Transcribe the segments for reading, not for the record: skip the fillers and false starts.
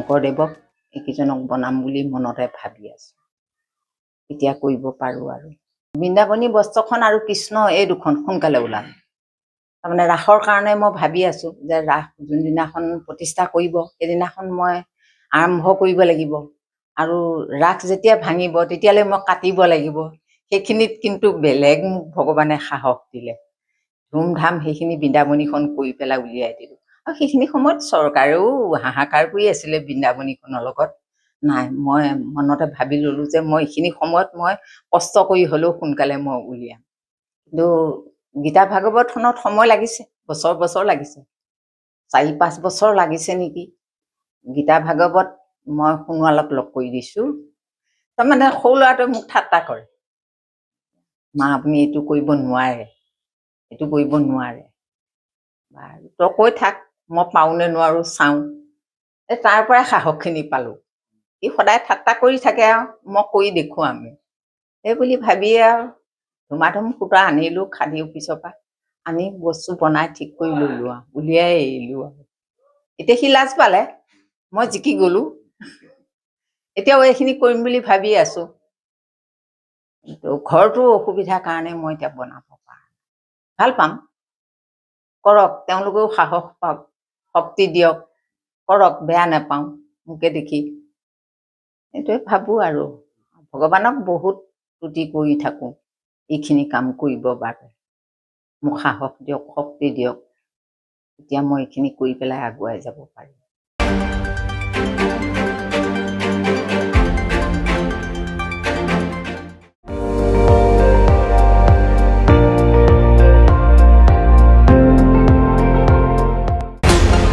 শংকৰদেৱক এইকেইজনক বনাম বুলি মনতে ভাবি আছোঁ। এতিয়া কৰিব পাৰোঁ আৰু। বৃন্দাবনী বস্ত্ৰখন আৰু কৃষ্ণ এই দুখন সোনকালে ওলাম। তাৰমানে ৰাসৰ কাৰণে মই ভাবি আছোঁ যে ৰাস যোনদিনাখন প্ৰতিষ্ঠা কৰিব সেইদিনাখন মই আৰম্ভ কৰিব লাগিব। আৰু ৰাস যেতিয়া ভাঙিব তেতিয়ালৈ মই কাটিব লাগিব। সেইখিনিত কিন্তু বেলেগ মোক ভগৱানে সাহস দিলে। ধুমধাম সেইখিনি বৃন্দাবনীখন কৰি পেলাই উলিয়াই দিলোঁ। আৰু সেইখিনি সময়ত চৰকাৰেও হাহাকাৰ কৰি আছিলে বৃন্দাবনীখনৰ লগত। নাই, মই মনতে ভাবি ল'লোঁ যে মই এইখিনি সময়ত মই কষ্ট কৰি হ'লেও সোনকালে মই উলিয়াম। কিন্তু গীতা ভাগৱতখনত সময় লাগিছে, বছৰ লাগিছে, 4-5 বছৰ লাগিছে নেকি। গীতা ভাগৱত মই সোণোৱালক লগ কৰি দিছোঁ। তাৰমানে সৰু ল'ৰাটোৱে মোক ঠাট্টা কৰে, মা আপুনি এইটো কৰিব নোৱাৰে, এইটো কৰিব নোৱাৰে। বাৰু তই কৈ থাক, মই পাৰোঁ নে নোৱাৰোঁ চাওঁ। এই তাৰ পৰাই সাহসখিনি পালোঁ। সি সদায় ঠাট্টা কৰি থাকে আৰু মই কৰি দেখুৱাম। এই বুলি ভাবিয়ে আৰু ধুমাধুম সূতা আনিলোঁ খাদী অফিচৰ পৰা। আনি বস্তু বনাই ঠিক কৰি ল'লোঁ আৰু উলিয়াই এৰিলোঁ আৰু। এতিয়া সি লাজ পালে, মই জিকি গ'লোঁ। এতিয়াও এইখিনি কৰিম বুলি ভাবি আছোঁ। কিন্তু ঘৰটো অসুবিধাৰ কাৰণে মই এতিয়া বনাব পৰা নাই। ভাল পাম, কৰক, তেওঁলোকেও সাহস পাওক, শক্তি দিয়ক, কৰক, বেয়া নাপাওঁ মোকে দেখি। এইটোৱে ভাবোঁ আৰু ভগৱানক বহুত স্তুতি কৰি থাকোঁ এইখিনি কাম কৰিবৰ বাবে। মোক সাহস দিয়ক, শক্তি দিয়ক, এতিয়া মই এইখিনি কৰি পেলাই আগুৱাই যাব পাৰিম।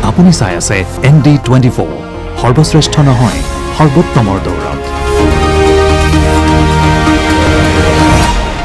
আপুনি চাই আছে ND24, সৰ্বশ্ৰেষ্ঠ নহয় সৰ্বোত্তমৰ দৌৰত।